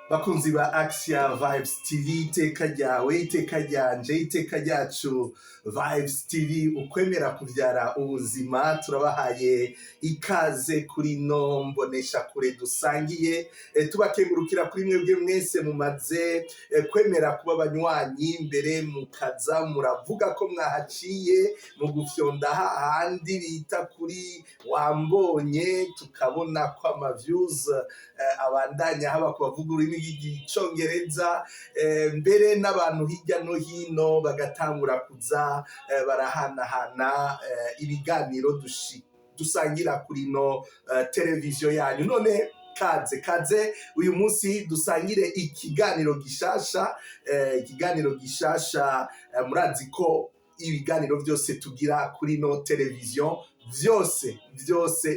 bakunzi ba Axia Vibes TV, iteka ryawe, iteka ryanje, iteka ryacu. Vibes TV, ukwemera kuvyara ubuzima, turabahaye ikaze kuri no mbonesha kure dusangiye. Tubakengurukira kuri mwebwe mwese mumaze kwemera kuba abanywanyi, mbere mukaza muravuga ko mwahaciye mu gufyonda hahandi bita kuri wambonye, tukabona ko ama views abandanya haba ku bavuga ururimi rw'icongereza, mbere n'abantu hirya no hino bagatangura kuza barahanahana ibiganiro dusangira kuri no televiziyo yanyu. None kaze uyu munsi dusangire ikiganiro gishasha. Murazi ko ibiganiro byose tugira kuri no televiziyo byose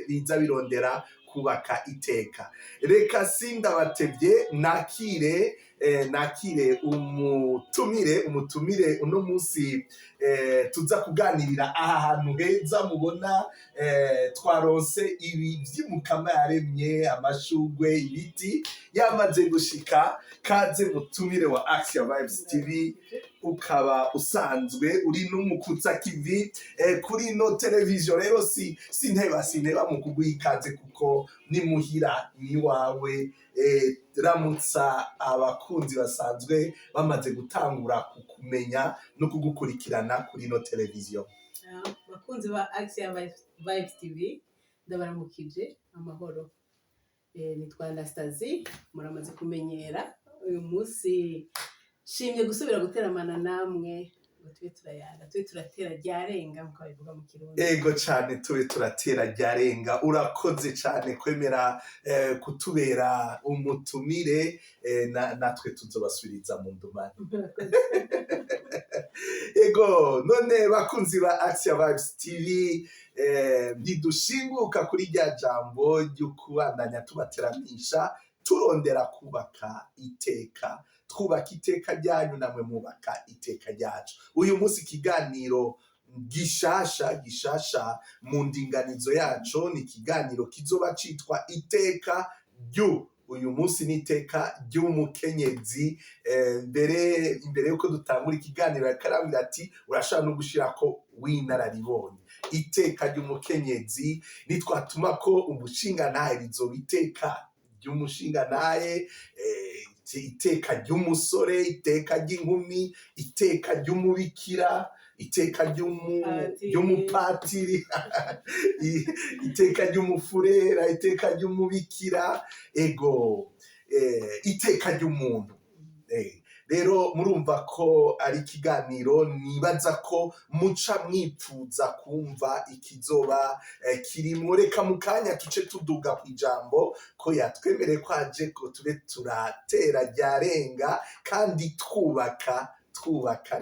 biza birondera kubaka iteka. Reka sindabatevye nakire umutumire uno munsi tuza kuganirira aha hantu heza mubona twaronse ibi vy'umukama yaremye, amashugwe, ibiti yamaze gushika. Kaze mutumire wa Axia Vibes TV, ukaba usanzwe uri n'umukutsa kivi kuri no televiziyo. Rero sinteba mu kuguha ikaze kuko ni muhira ni wawe. Ramutsa abakunzi basanzwe bamaze gutangura kukumenya no kugukurikirana kuri no televiziyo. Bakunzi ba Axia Vibes TV, ndabaramukije amahoro. Nitwa Anastasie, muramaze kumenyera. Uyu munsi shimye gusubira guteramana namwe ngo tube turayana, tube turatera ryarenga muko bivuga mu Kirundi. Ego cyane, tube turatera ryarenga. Urakoze cyane kwemera kutubera umutumire, natwe tuzobasubiriza mu ndumane. Ego, none bakunzi ba Axia Vibes TV, ntidushinguka kuri rya jambo ry'ukubandanya tubateramisha, turondera kubaka iteka, twubaka iteka ryanyu namwe mubaka iteka ryacu. Uyu munsi ikiganiro gishasha mu ndinganizo yacu, ni ikiganiro kizoba citwa iteka ryu. Uyu munsi ni iteka ry'umukenyezi. Imbere yuko dutangura ikiganiro yakarambira ati urashaka no gushirako w'inararibonye. Iteka ry'umukenyezi nitwatuma ko umushingantahe rizoba iteka ry'umushingantahe, iteka ry'umusore, iteka ry'inkumi, iteka ry'umubikira, iteka ry'umupatiri, iteka ry'umufurera, iteka ry'umubikira, ego, iteka ry'umuntu. Rero murumva ko ari ikiganiro nibaza ko muca mwipfuza kumva ikizoba kirimo. Reka mu kanya tuce tuduga ku ijambo ko yatwemereye ko aje ko tube turatera ryarenga kandi twubaka.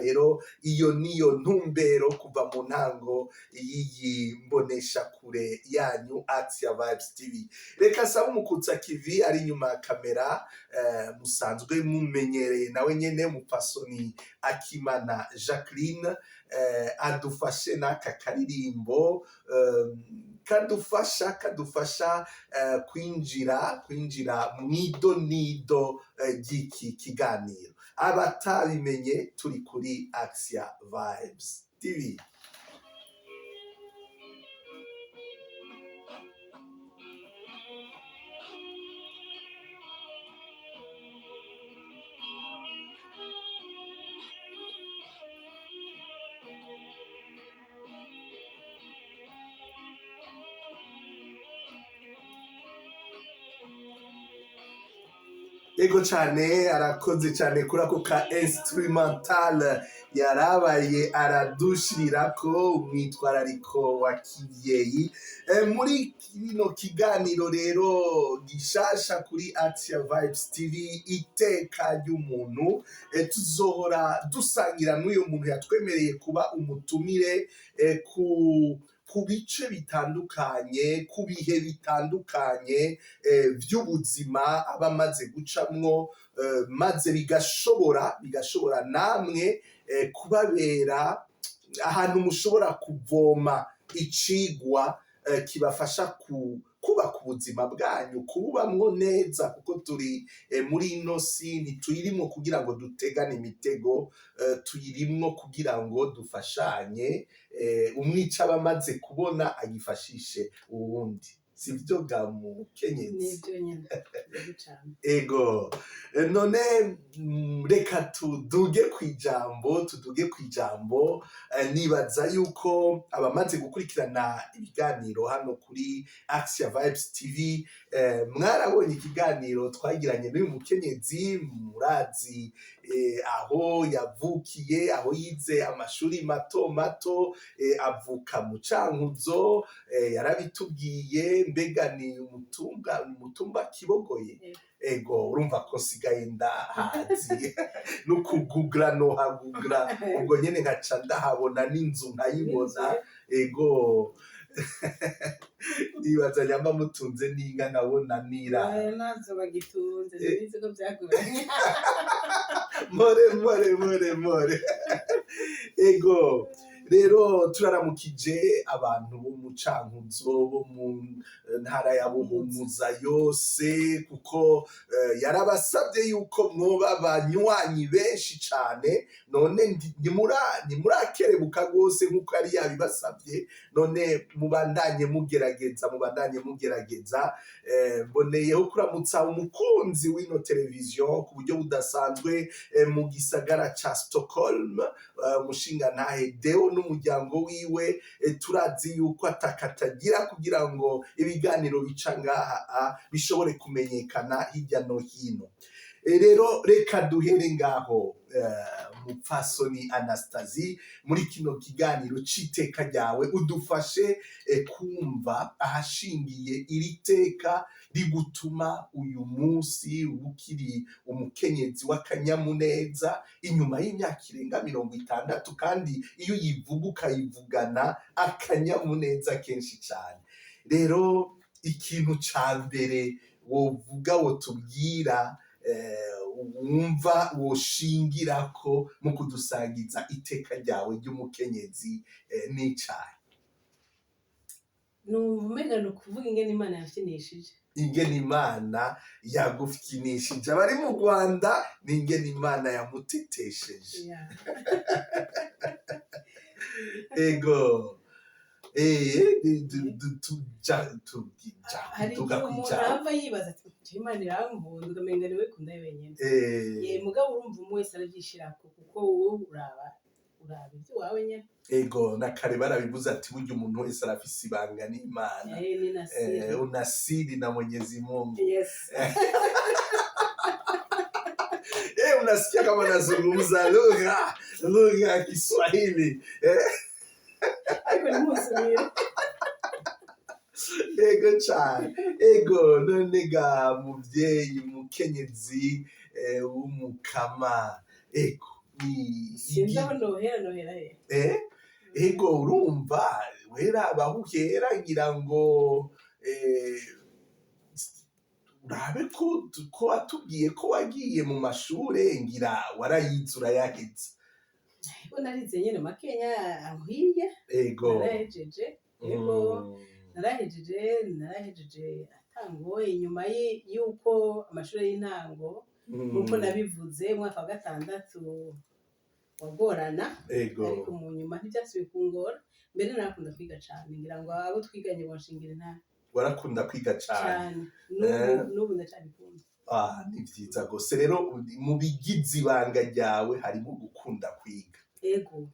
Rero iyo niyo ntumbero kuva mu ntango y'iyi mbonesha kure yanyu Axia Vibes TV. Reka saba umukutsa kivi ari nyuma ya kamera, musanzwe mumenyereye nawe nyene mupasoni Akimana Jacqueline, adufashe n'aka karirimbo kadufasha kwinjira mwido nido ry'iki kiganiro. Abatabimenye, turi kuri Axia Vibes TV. Ego cyane, arakoze cyane kuri ako ka instrumental yarabaye aradushirirako umwitwarariko wa kivyeyi. Muri kino kiganiro rero gishasha kuri Axia Vibes TV, iteka ry'umuntu, tuzohora dusangira n'uyu muntu yatwemereye kuba umutumire ku bice bitandukanye, ku bihe bitandukanye by'ubuzima aba amaze gucamwo, maze bigashobora namwe kubabera ahantu mushobora kuvoma icigwa kibafasha kubaka ubuzima bwanyu kububamwo neza kuko turi muri ino si ntituyirimwo kugira ngo dutegane imitego tuyirimwo kugira ngo dufashanye umwica aba amaze kubona agifashishe uwundi sivyo ga mukenyezi nibyo nyine cyane ego none reka tuduge kwijambo nibaza yuko abamaze gukurikirana ibiganiro hano kuri Axia Vibes TV mwarabonye ikiganiro twagiranye n'uyu mukenyezi murazi aho yavukiye aho yize amashuri mato avuka mu Cankuzo yarabitubwiye mbega ni umutumba Kibogoye ego urumva ko sigaye ndahazi no kugugla no hagugla ubwo nyene nkaca ndahabona n'inzu nkayibona ego nibaza nyamba mutunze n'inka nkabona nira nazo bagitunze nibizi ko byaguranye more ego rero turaramukije abantu bo mu Cankuzo bo mu ntara ya Buhumuza yose kuko yarabasabye yuko mwoba banywanyi benshi cane none nimurakerebuka rwose nkuko yari yabibasabye none mubandanye mugerageza mboneyeho kuramutsa umukunzi w'ino televiziyo ku buryo budasanzwe mu gisagara ca Stockholm umushingantahe Deo n'umuryango wiwe turazi yuko atakatagira kugira ngo ibiganiro bica ngaha bishobore kumenyekana hirya no hino rero reka duhere ngaho mupfasoni Anastasie muri kino kiganiro c'iteka ryawe udufashe kumva ahashingiye iri teka rigutuma uyu munsi ukiri umukenyezi w'akanyamuneza inyuma y'imyaka irenga 60 kandi iyo uyivuga ukayivugana akanyamuneza kenshi cyane rero ikintu ca mbere wovuga wotubwira wumva woshingirako mu kudusangiza iteka ryawe ry'umukenyezi n'icayi numva no kuvuga ingene Imana yafinishije ingene Imana yagufinishije abari mu Rwanda n'ingene Imana yamutetesheje ego hari umuntu ava yibaza ati Imana irankunda ukamenga niwe kunda wenyene mugabo urumva umwe wese aravyishirako kuko wowe uraba ibyo wawe nyene ego na kare barabivuze ati burya umuntu wese arafise ibanga n'Imana unasiri na Mwenyezi Mungu yes unasikia kama nazungumza lugha ya Kiswahili ariko ni musubira ego cyane ego none ga muvyeyi mukenyezi w'umukama ego sinzaho nohera ego urumva wera bahuhera ngira ngo urabe ko watubwiye ko wagiye mu mashure ngira warayize urayaheze ego narize nyene makenya ankwiye ego narahejeje atangoye inyuma y'uko amashuri y'intango nkuko nabivuze umwaka wa 6 wagorana ariko mu nyuma ntibyasubiye kungora mbere narakunda kwiga cyane ngira ngo abo twiganye bonshingira intara warakunda kwiga cyane n'ubu ndacyabikunda ni vyiza gose rero mu bigizi ibanga ryawe harimo gukunda kwiga ego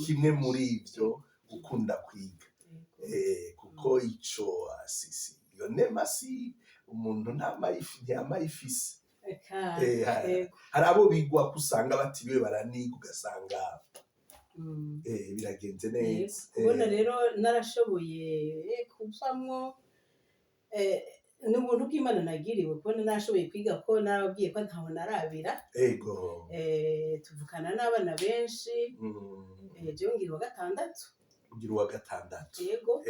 kimwe muri ivyo gukunda kwiga kuko ico asisi iyo nema si umuntu ntamayifise hari abo bigwa kusanga batiriwe baraniga ugasanga biragenze neza kubona rero narashoboye kuvamwo n'ubuntu bw'Imana nagiriwe kubona nashoboye kwiga ko narababwiye ko ntaho narabira ego tuvukana n'abana benshi jewe ngira wa 6 ugira uwa 6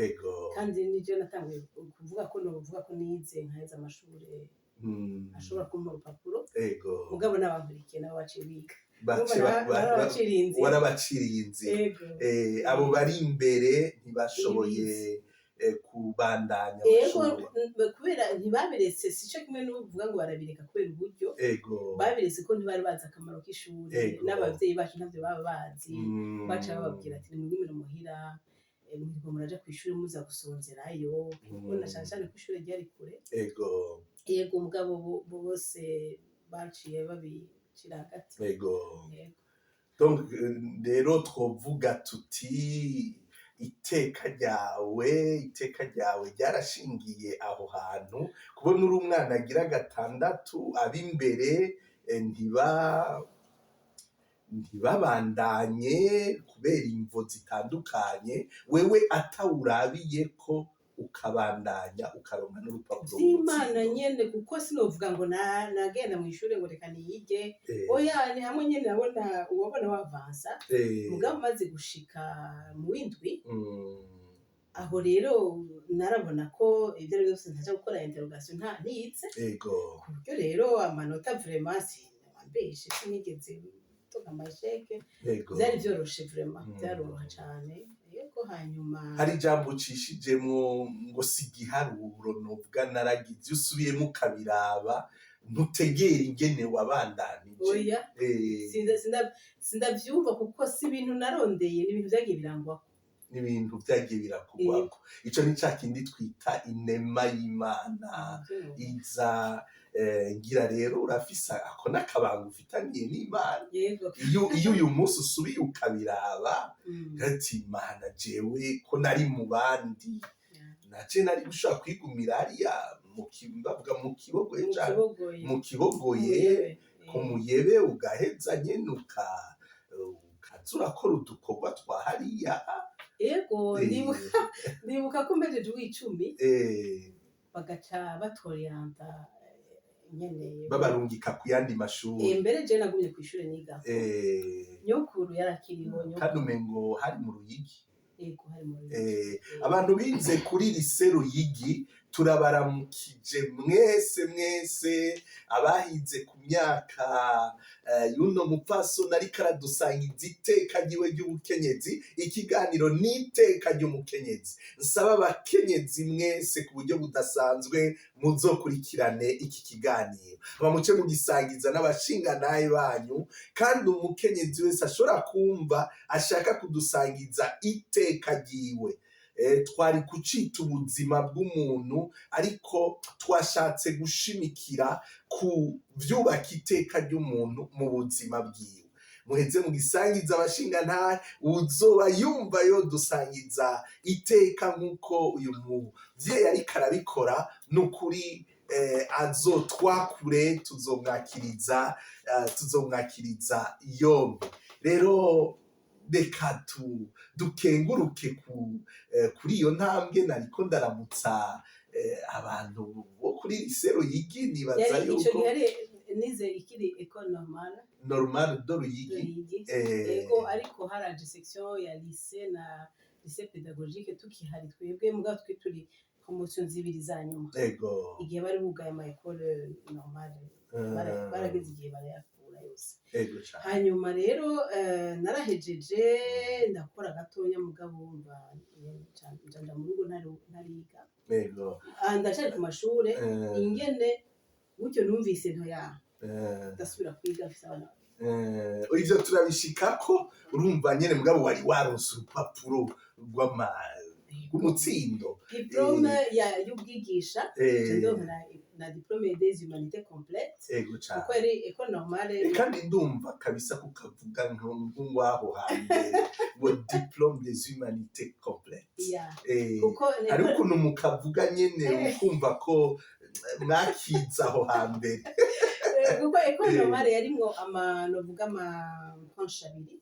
ego kandi nivyo natanguye kuvuga ko nize nkaheza amashuri ashobora kumpa urupapuro mugabo n'abankurikiye nabo baciye biga warabaciriye inzira abo bari imbere ntibashoboye kubandanya ego amashuri. kubera ntibabiretse sico kimwe n'uvuga ngo barabireka kubera uburyo Ego. babiretse ko ntibari bazi akamaro k'ishure Ego. n'abavyeyi bacu ntavyo baba bazi Mm. baca bababwira ati nimwigumire muhira muriko muraja kw'ishure muza gusonzerayo kuko na cane cane ko ishure ryari kure Ego. yego mugabo bose baciye babicira hagati Ego. Yego. Donc rero twovuga tuti iteka ryawe ryarashingiye aho hantu kubona uri umwana agira gatandatu ab'imbere ntibabandanye kubera imvo zitandukanye wewe atawurabiye ko ukabandanya ukaronka n'urupapuro vy'Imana nyene kuko sinovuga ngo nagenda mw'ishure ngo reka niyige oya ni hamwe nyene wabona wavansa mugabo umaze gushika mu w'indwi aho rero narabona ko ivyo ari vyose ntaja gukora interrogation ntiyize ego ku buryo rero amanota vraiment sinabambeshe sinigeze toka amasheke vyari vyoroshe vraiment vyaroroha cane yego hanyuma hari ijambo ucishijemwo ngo si igiharuro novuga naragize usubiyemo ukabiraba ntutegera ingene wabandanije oya sindavyumva kuko si ibintu narondeye ni ibintu vyagiye birangwako n'ibintu vyagiye birakugwako ico ni ca kindi twita inema y'Imana iza ngira rero urafise ako n'akabanga ufitaniye n'Imana iyo uyu munsi usubiye ukabiraba ati Imana jewe ko nari mu bandi naje nari gushobora kwigumira hariya mu kibogoye ku muyebe ugaheza nyene ukaza urakora udukorwa twa hariya ego ndibuka ko mbejeje uw'icumi bagaca batoreranta nyene babarungika ku yandi mashuri mbere je nagumye kw'ishure niga nyokuru yarakiriho kandi umengo hari mu Ruyigi ego hari mu Ruyigi abantu bize kuri lycée Ruyigi turabaramukije mwese abahize ku myaka y'uno mupfasoni ariko aradusangiza iteka ryiwe ry'ubukenyezi ikiganiro n'iteka ry'umukenyezi nsaba abakenyezi mwese ku buryo budasanzwe muzokurikirane iki kiganiro abamuce mugisangiza n'abashingantahe banyu kandi umukenyezi wese ashobora kumva ashaka kudusangiza iteka ryiwe twari kucita ubuzima bw'umuntu ariko twashatse gushimikira ku vyubaka iteka ry'umuntu mu buzima bwiwe muheze mugisangiza abashingantahe uzoba yumva yodusangiza iteka nk'uko uyu muvyeyi ariko arabikora n'ukuri azotwakure tuzomwakiriza yombi rero reka dukenguruke kuri iyo ntambwe nariko ndaramutsa abantu bo kuri lycée Ruyigi nibaza yuko nize ikiri école normale de Ruyigi ego ariko haraje section ya lycée na lycée pédagogique tukihari twebwe mugabo twe turi promotion zibiri za nyuma ego igihe bari bugaye ama école normale barageze igihe barayakura yose hanyuma rero narahejeje ndakora gatonya mugabo njanja mu rugo ntariga ndacari ku mashure ingene gutyo numvise ndasubira kwiga mfise abana ivyo turabishikako urumva nyene mugabo wari waronse urupapuro rw'umutsindo diplome y'ubwigisha na diplome des humanités complètes kuko ari école normale kandi ndumva kabisa kukavuga nk'waho hambere ngo diplome des humanités complètes ari ukuntu mukavuga nyene ukumva ko mwakiza aho hambere kuko école normale yarimwo novuga branche abiri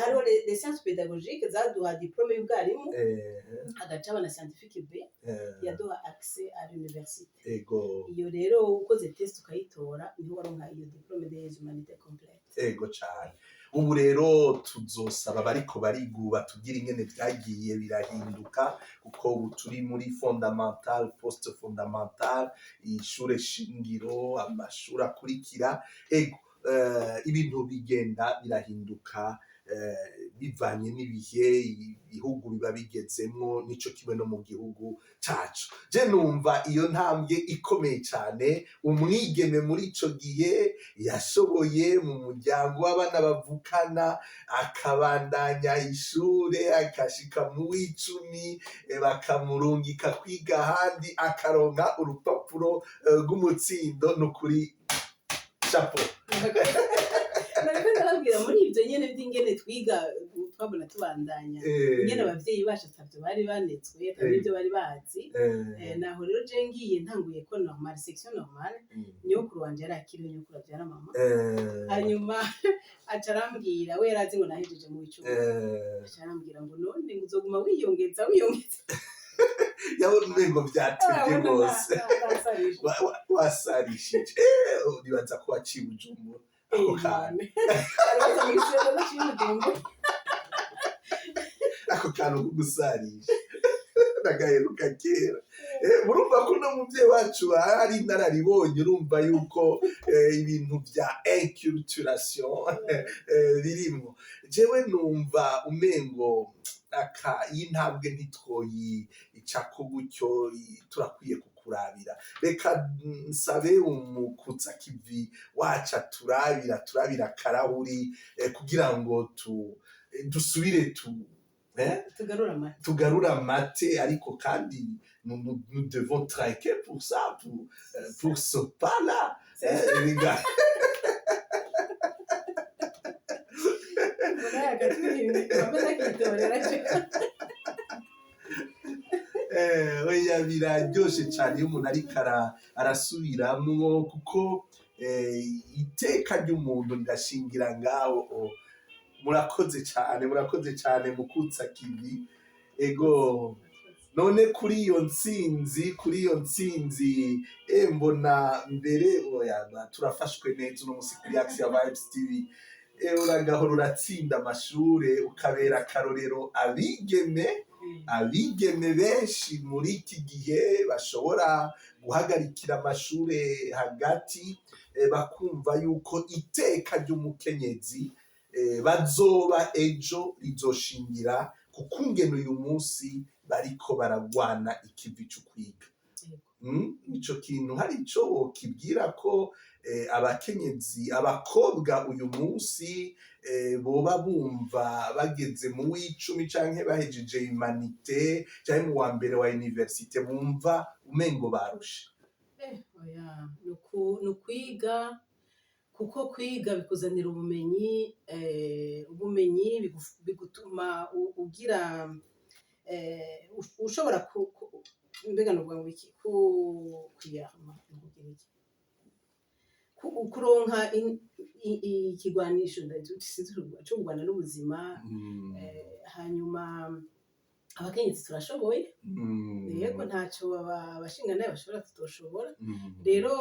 alors les sciences pédagogiques zaduha diplome y'ubwarimu hagacaba na scientifique B yaduha accès à l'université iyo rero ukoze test ukayitora niho waronka iyo diplome des humanités complètes ego cane ubu rero tuzosaba bariko bariguba tugira ingene vyagiye birahinduka kuko ubu turi muri fondamental post fondamental ishure shingiro amashuri akurikira ego ibintu bigenda birahinduka bivanye n'ibihe ibihugu biba bigezemwo nico kimwe no mu gihugu cacu. Je numva iyo ntambwe ikomeye cyane umwigeme muri ico gihe yashoboye mu muryango w'abana bavukana akabandanya ishure akashika mu w'icumi bakamurungika kwiga ahandi akaronka urupapuro rw'umutsindo nukuri chapeau. Narabwira muri ibyo nyene by'ingene twiga twabona tubandanya ingene abavyeyi bacu atavyo bari banetswe atari ibyo bari bazi naho rero je ngiye ntanguye ko normal section normal nyokuru wanje yari akiri nyokuru avyara mama hanyuma acarambwira we yarazi ngo nahejeje mu icumi acarambwira ngo none uzoguma wiyongeza yabona umengo vyatevye rwose wasarishije nibaza ko waciye Bujumbura ako kantu ako kantu kugusarisha nagaheruka kera murumva ko no muvyeyi wacu hari inararibonye urumva yuko ibintu vya inculturation birimwo jewe numva umengo y'intambwe ntitwoyi icako gutyo turakwiye kukurabira reka nsabe umukutsa kivi waca turabira karahuri kugira ngo dusubire tugarura mate ariko kandi nous devons traquer pour ça pour ce pas là les gars. Oya biraryoshe cyane iyo umuntu ariko arasubiramwo kuko iteka ry'umuntu rirashingira ngaho. Murakoze cyane mukutsa kivi ego none kuri iyo ntsinzi mbona mbere turafashwe neza uno musi kuri Action Vibes TV uragahora uratsinda amashure ukabera akarorero abigeme benshi muri iki gihe bashobora guhagarikira amashure hagati bakumva yuko iteka ry'umukenyezi bazoba ejo rizoshingira kukungena uyu munsi bariko baragwana ikivi cyo kwiga. Ico kintu hari ico wokibwira ko abakenyezi abakobwa uyu munsi boba bumva bageze mu w'icumi canke bahejeje humanité canke mu wa mbere wa université bumva umengo barusha oya nukwiga kuko kwiga bikuzanira ubumenyi bigutuma ugira ushobora mbega no bwa wiki kuyama kuronka ikigwanisho cyo kurwana n'ubuzima hanyuma abakenyezi turashoboye yego ntacyo abashingana bashobora tutoshobora rero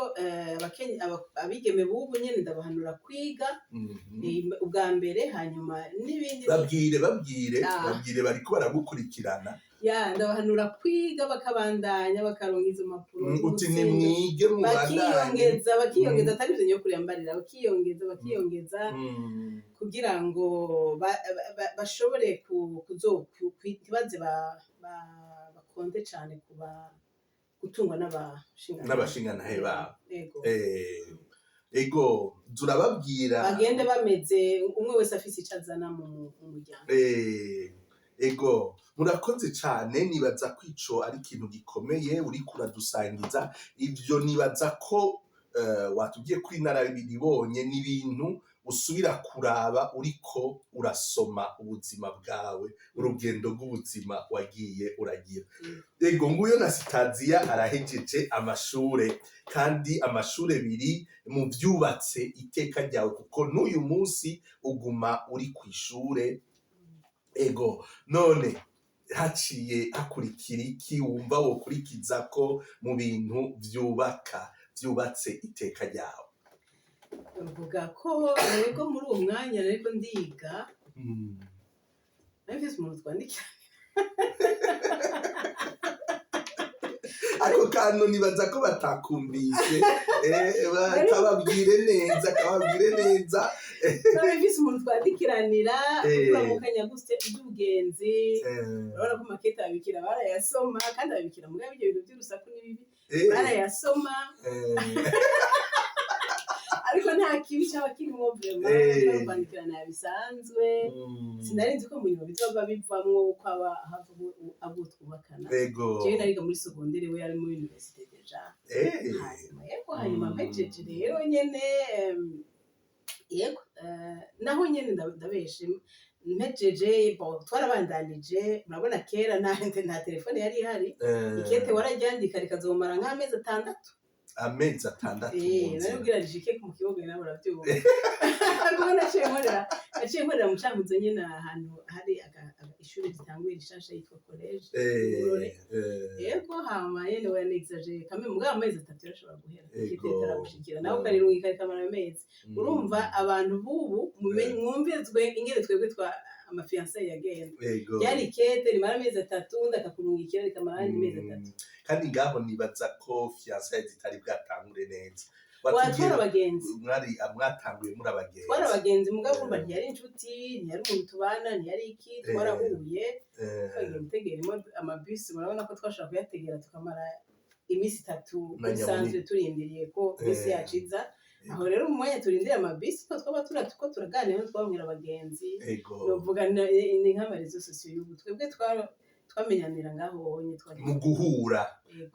abigeme bubu nyene ndabahanura kwiga ubwa mbere hanyuma n'ibindi babwire bariko baragukurikirana ndabahanura kwiga bakabandanya bakaronka izo mpapuro uti nimwige bakiyongeza atari ivyo nyokuru yambarira bakiyongeza kugira ngo bashobore ntibaze bakonde cane gutungwa n'abashinganahe babo ego turababwira bagende bameze umwe wese afise ico azana mu muryango ego murakoze cyane nibaza ko ico ari ikintu gikomeye uriko uradusangiza ivyo nibaza ko watubwiye kuri narabibonye n'ibintu usubira kuraba uriko urasoma ubuzima bwawe urugendo rw'ubuzima wagiye uragira ego nguyo na Sitazia arahejeje amashure kandi amashure biri mu vyubatse iteka ryawe kuko n'uyu munsi uguma uri kw'ishure ego none haciye hakurikira iki wumva wokurikiza ko mu bintu vyubatse iteka ryawe mvuga ko rego muri uwo mwanya ariko ndiga nafise umuntu twandikira ariko kantu nibaza ko batakumvise kababwire neza none mfise umuntu twandikiranira turamukanya gute iby'ubugenzi urabona ko makete ababikira barayasoma kandi ababikira mugabo ibyo bintu by'urusaku n'ibibi barayasoma ariko nta kibi cyaba kirimo vraiment kwandikirana bisanzwe sinari nzi ko mu nyuma bizoba bivamwo uko abo twubakana jewe nariga muri secondaire we yari muri université deja hanyuma mpejeje rero nyene yego naho nyene ndabeshe mpejeje twarabandanije murabona kera nta telefone yari ihari ikete wararyandika rikazomara nk'amezi 6 amezi 6 nari ubwira rishike mu kibogo nawe urabyumva kuko naciye nkorera mu Cankuzo nyene ahantu hari ishuri ritanguye rishasha yitwa college yego hama yene wanexaje kamwe mugabo amezi 3 yarashobora guhera ikitera gushikira nawe ukarirungika rikamara amezi urumva abantu bubu mwumvizwe ingere twebwe twa amafiancé yagenda yari kete rimara amezi 3 undi akakurungikira rikamara andi mezi 3 kandi ngaho nibaza ko fiancé zitari bwatangure neza watwara abagenzi mwatanguye muri abagenzi twara abagenzi mugabo kumva ntiyari inshuti ntiyari umuntu tubana ntiyari iki twarahuye twagiye gutegeramo amabisi murabona ko twashaka kuyategera tukamara iminsi 3 bisanzwe turindiriye ko bisi yaciza aho rero mu mwanya turindira amabisi ko twaba turatuko turaganira twabwira abagenzi novuga ni nk'amarezo sosiyo y'ubu twebwe twamenyanira ngaho wonye twari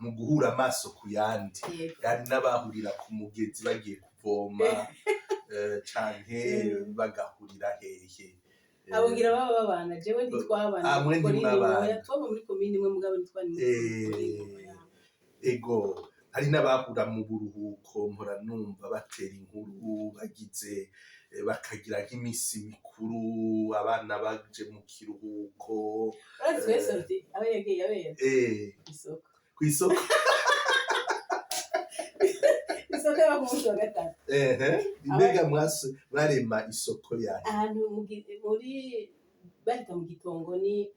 mu guhura amaso ku yandi kandi n'abahurira ku mugezi bagiye kuvoma canke bagahurira hehe abongira baba babana jewe ntitwabana muri komini imwe mugabo ntitwani ego hari n'abahura mu buruhuko mpora numva batera inkuru bagize bakagira nk'imisi mikuru abana baje mu kiruhuko aba yagiye abera kw'isoko isoko y'aba ku munsi wa 3 mbega mwarema isoko yahe ahantu muri bahita mu Gitongo ni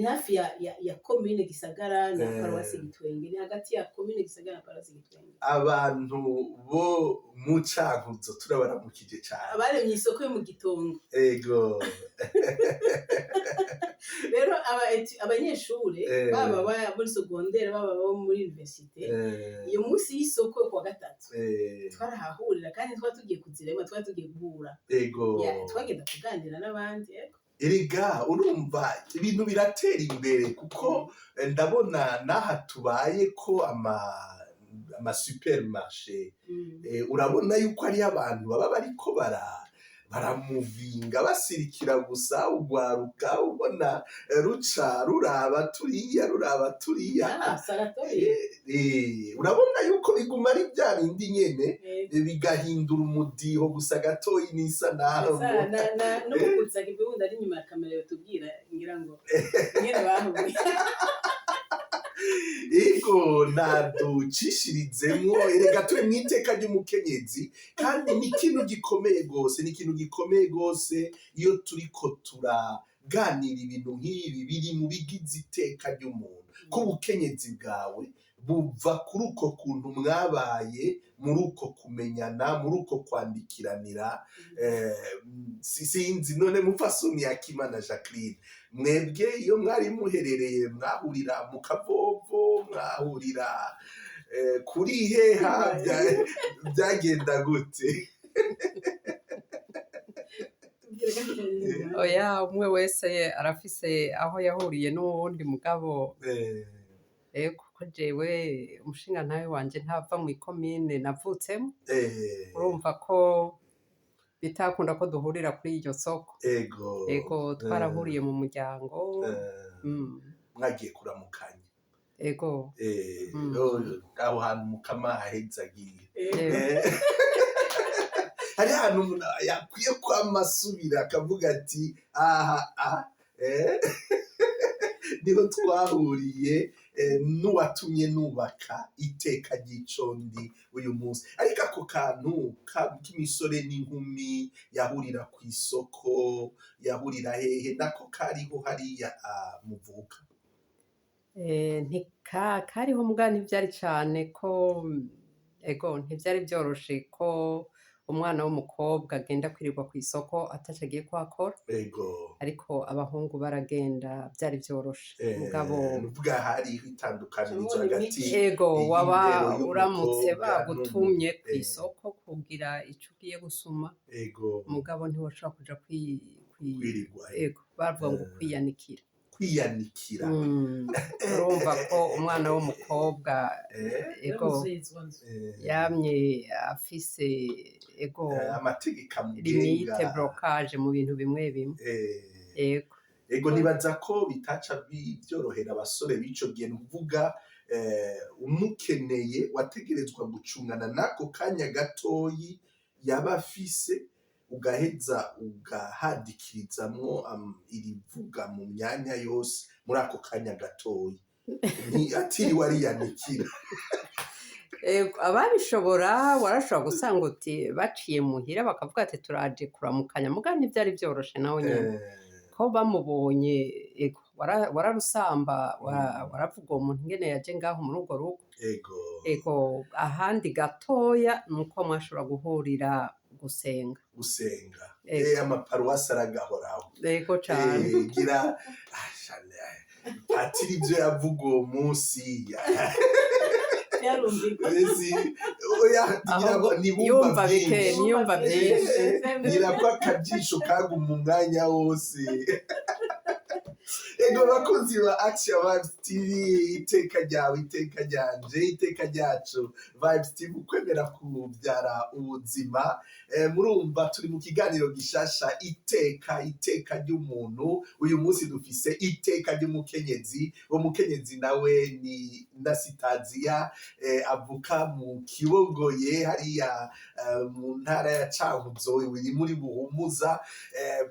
hafi ya commune Gisagara na Paruwasi Gitwenge ni hagati ya commune Gisagara na Paruwasi Gitwenge abantu bo mu Cankuzo turabaramukije cyane abaremye isoko yo mu Gitongo ego rero abanyeshure baba muri secondaire baba muri université iyo munsi y'isoko kwa 3 twarahahurira kandi tugiye kuzirema tugiye guhura ego twagenda kuganira n'abandi erega urumva ibintu biratera imbere kuko ndabona naha tubaye ko ama supermarché urabona yuko ari abantu baba bariko baramuvinga basirikira gusa ugwaruka ubona ruca ruraba turiya urabona yuko biguma ari bya bindi nyene bigahindura umudiho gusa gatoyi nisa naho no kugutsaga ibihunda ari nyuma ya kamera yotubwira ngira ngo nyene bahuye ego naducishirizemwo erega turi mw'iteka ry'umukenyezi kandi ni ikintu gikomeye gose iyo turiko turaganira ibintu nk'ibi biri mu bigize iteka ry'umuntu ko ubukenyezi bwawe buva kuri uko kuntu mwabaye muri uko kumenyana muri uko kwandikiranira sinzi none mupfasoni Yakimana Jacqueline mwebwe iyo mwari muherereye mwahurira mu Kavovo mwahurira kuri heha byagenda gute oya umwe wese arafise aho yahuriye n'uwundi mugabo kuko jewe umushinga ntawe wanje ntava mu ikomine navutsemo urumva ko bitakunda ko duhurira kuri iryo soko ego twarahuriye mu muryango mwagiye kuramukanya ego aho hantu mukama hahezagiye hari ahantu umuntu yakwiye kwamasubira akavuga ati aha niho twahuriye n'uwatumye nubaka iteka ry'icondi uyu munsi ariko ako kantu k'imisore n'inkumi yahurira ku isoko yahurira hehe nako kariho hariya muvuka kariho mbwa ntibyari cyane ko ego ntibyari byoroshe ko umwana w'umukobwa agenda kwirirwa ku isoko ataco agiye kuhakora ego ariko abahungu baragenda byari byoroshe mugabo nuvuga hari itandukanirizo Urabona hagati ego waba y'indero uramutse y'umukobwa bagutumye ku isoko kugira ico ugiye gusuma ego mugabo ntiwoshobora kuja kwirirwa ego bavuga ngo kwiyanikira kwiyanikira urumva ko umwana w'umukobwa ego yamye afise ego amategeko limite amugenga blocage mu bintu bimwe bimwe ego ego nibaza ko bitaca byorohera abasore b'ico gihe nuvuga umukeneye wategerezwa gucungana n'ako kanya gatoyi yaba afise ugaheza ugahadikirizamwo irivuga mu myanya yose muri ako kanya gatoyi atiriwe ariyanikira ababishobora warashobora gusanga uti baciye muhira bakavuga ati turaje kuramukanya mugabo ntibyari byoroshe nawe nyine ko bamubonye wararusamba waravuga uwo muntu ingene yaje ngaho muri urwo rugo ego ahandi gatoya nuko mwashobora guhurira gusenga amaparuwasi aragahoraho ego cane gira patiri ivyo yavuga uwo munsi niyumva vyinshi ngira ko akajisho kaguma umwanya wose ego bakozi ba Action Vibes TV iteka ryawe iteka ryanje iteka ryacu Vibes TV ukwemera kubyara ubuzima murumva turi mu kiganiro gishasha iteka ry'umuntu uyu munsi dufise iteka ry'umukenyezi uwo mukenyezi nawe ni Ndasitazia avuka mu Kibogoye hariya mu ntara ya Cankuzo iri muri Buhumuza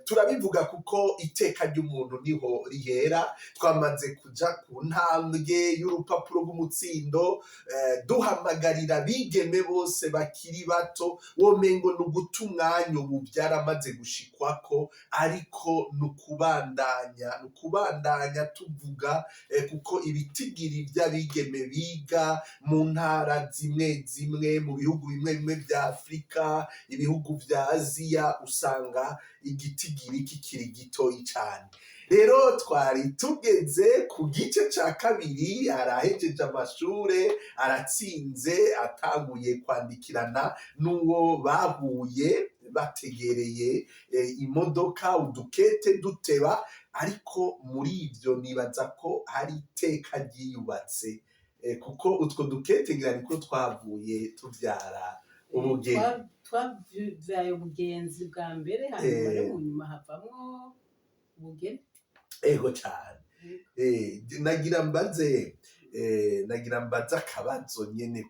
turabivuga kuko iteka ry'umuntu niho rihera twamaze kuja ku ntambwe y'urupapuro rw'umutsindo duhamagarira bigeme bose bakiri bato womengo nuguta umwanya ubu byaramaze gushikwako ariko nukubandanya tuvuga kuko ibitigiri by'abigeme biga mu ntara zimwe mu bihugu bimwe bya Afrika ibihugu vya Aziya usanga igitigiri kikiri gitoyi cyane rero twari tugeze ku gice ca kabiri arahejeje amashure aratsinze atanguye kwandikirana n'uwo bahuye bategereye imodoka udukete duteba ariko muri ivyo nibaza ko hari iteka ryiyubatse kuko utwo dukete ngira niko twavuye tuvyara ubugeni twavyaye ubugenzi bwa mbere hanyuma rero mu nyuma havamwo ubugeni ego cyane nagira mbaze akabazo nyene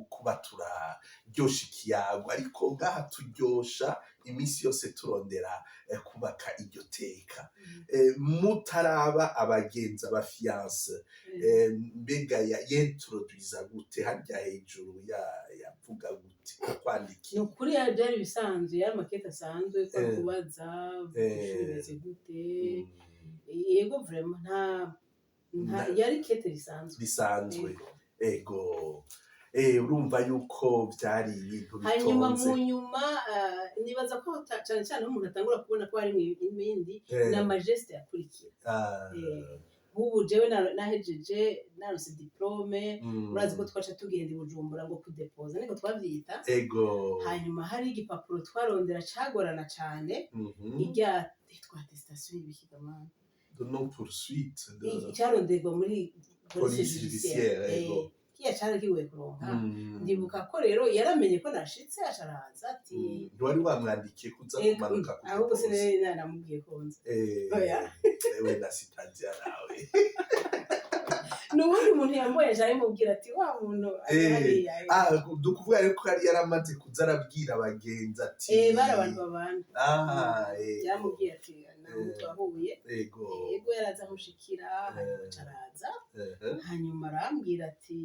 kuba turaryosha ikiyago ariko ngaha turyosha iminsi yose turondera kubaka iryo teka mutaraba abagenzi abafiance mbega yentroduiza gute harya hejuru yavuga gute kwandikira ni ukuri byari bisanzwe yari amakete asanzwe ko kubaza bimeze gute yego vraiment nta yari kete risanzwe ego urumva yuko byari ibintu bitonze hanyuma mu nyuma nibaza ko cyane cyane umuntu atangura kubona ko hari ibindi n'amageste yakurikira nk'ubu jewe nahejeje narose diplome urazi ko twaca tugenda i Bujumbura ngo kudepoza niko twavyita hanyuma hari igipapuro twarondera cagorana cane irya attestation y'ibikigama de non poursuite cyaronderwa muri police judiciaire kiya cyari kigoye kuronka ndibuka ko rero yaramenye ko nashitse asharaza ati ntiwari wamwandikiye kuza kumanuka ahubwo sinari namubwiye ko nzi we Ndasitazia nawe n'ubundi umuntu yamboye aje arimubwira ati wa muntu dukuvuga rero ko yari yaramaze kuza arabwira abagenzi ati bari abantu babana yamubwiye ati nawe twahuye yego yaraza amushikira hanyuma caraza hanyuma arambwira ati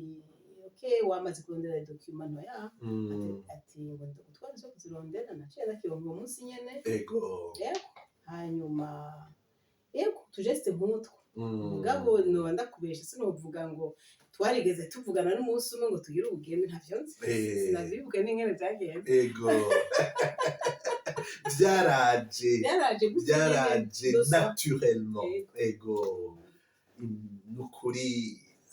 wamaze kurondera document ya ati ngo ndagutwara zo kuzirondera naciye nakiyonga umunsi nyene hanyuma tujeste nk'utwo mugabo noba ndakubesha sinovuga ngo twarigeze tuvugana n'umunsi umwe ngo tugire ubugeni ntavyo nzi sinazibuke n'ingene vyagenze ego byaraje naturellement ego nukuri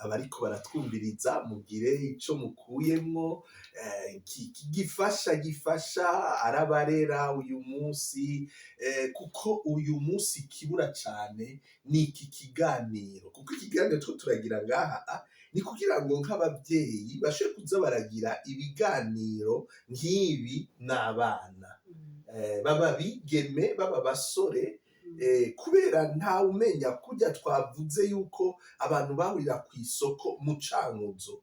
abariko baratwumviriza mugire ico mukuyemwo gifasha arabarera uyu munsi kuko uyu munsi kibura cane ni iki kiganiro kuko ikiganiro two turagira ngaha ni kugira ngo nk'abavyeyi bashobore kuza baragira ibiganiro nk'ibi n'abana baba bigeme baba basore kubera ntawe umenya kurya twavuze yuko abantu bahurira ku isoko mu Cankuzo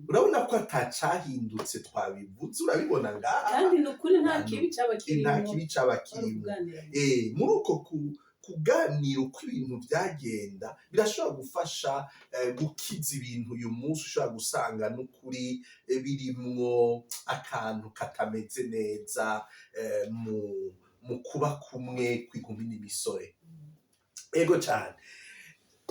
urabona ko atacahindutse twabivuze urabibona ngaha kandi nukuri nta kibi caba kirimo muri uko kuganira uko ibintu byagenda birashobora gufasha gukiza ibintu uyu munsi ushobora gusanga n'ukuri birimwo akantu katameze neza mu kuba kumwe kw'inkumi n'imisore ego cyane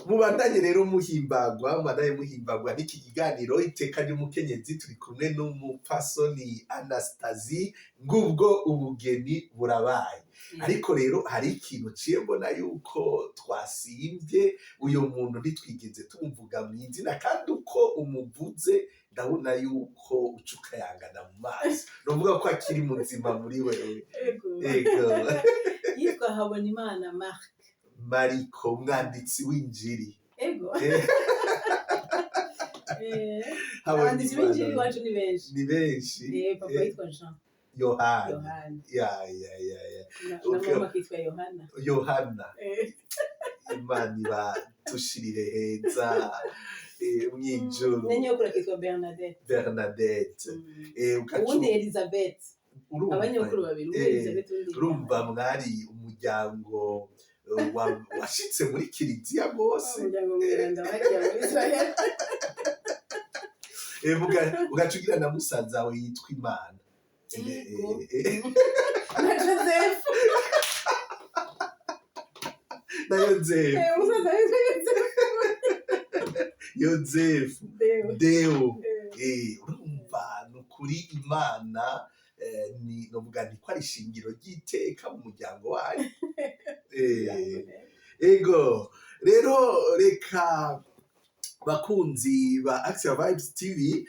mubandanye rero muhimbagwa n'iki kiganiro iteka ry'umukenyezi turi kumwe n'umupfasoni Anastasie ngubwo ubugeni burabaye ariko rero hari ikintu ciye mbona yuko twasimbye uyo muntu ntitwigeze tumuvuga mu izina kandi uko umuvuze ndabona yuko ucuka yangana mu maso novuga ko akiri muzima muri wewe ego yitwa Habonimana Mariko umwanditsi w'injiri ego abanditsi b'injiri wacu ni benshi papa yitwa Jean Yohana ya na mama kitwa Yohana Imana ibatushirire heza mwijuru nenyokura kitwa Bernadette ubundi Elizabeth abanyokuru babiri Elizabeth urumva mwari umuryango washitse muri kiliziya bose ugacugira na musaza we yitwa Imana na Yozefu Deo urumva nukuri Imana ni novuga ni ko ari ishingiro ry'iteka mu muryango wayo ego rero reka bakunzi ba Action Vibes TV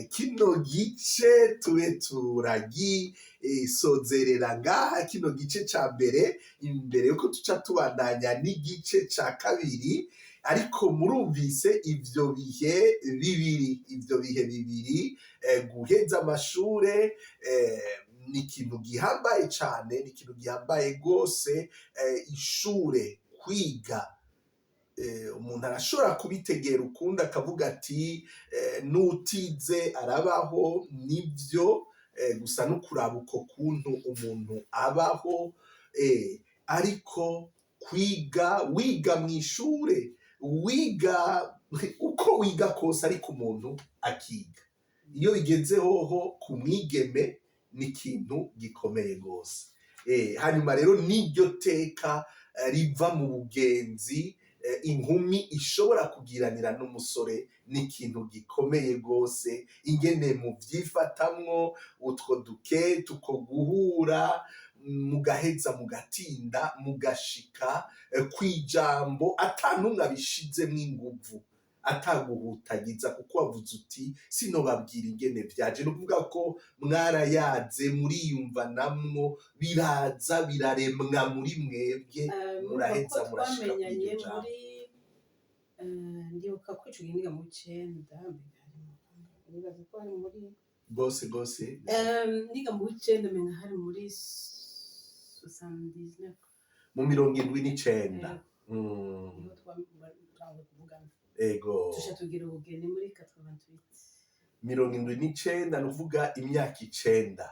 kino gice tube turagisozerera ngaha kino gice ca mbere imbere yuko tuca tubandanya n'igice ca kabiri ariko murumvise ivyo bihe bibiri guheza amashure ni ikintu gihambaye cane ni ikintu gihambaye gose ishure kwiga umuntu arashobora kubitegera ukundi akavuga ati n'utize arabaho nibyo gusa no kuraba uko kuntu umuntu abaho ariko wiga mu ishure wiga uko wiga kose ariko umuntu akiga iyo bigeze hoho ku mwigeme ni ikintu gikomeye gose hanyuma rero n'iryo teka riva mu bugenzi inkumi ishobora kugiranira n'umusore ni ikintu gikomeye gose ingene mu vyifatamwo utwo duke tuko guhura mugaheza mugatinda mugashika kwijambo atanumwe abishizemwo inguvu ataguhutagiza kuko wavuze uti sinobabwira ingene vyaje no kuvuga ko mwarayaze muriyumvanamwo biraza biraremwa muri mwebwe muraheza murashika kw'iryo jambo ndibuka ko ico gihe niga mu 9 nibaza ko hari muri gose niga mu 9 menga hari muri 79 mu 79 ego tugira ubugeni muri 88 79 nuvuga imyaka 9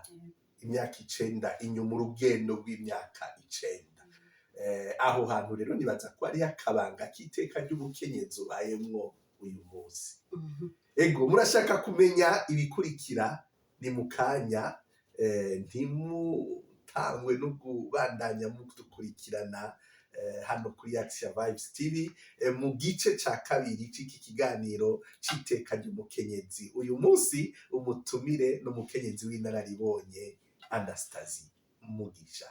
imyaka 9 inyuma urugendo rw'imyaka 9 aho hantu rero nibaza ko ari akabanga k'iteka ry'ubukenyezi ubayemwo uyu munsi ego murashaka kumenya ibikurikira ni mukanya ntimutangwe no kubandanya mudukurikirana hano kuri Action Vibes TV mu gice ca kabiri c'iki kiganiro c'iteka ry'umukenyezi. Uyu munsi umutumire n'umukenyezi w'inararibonye Anastasie Mugisha.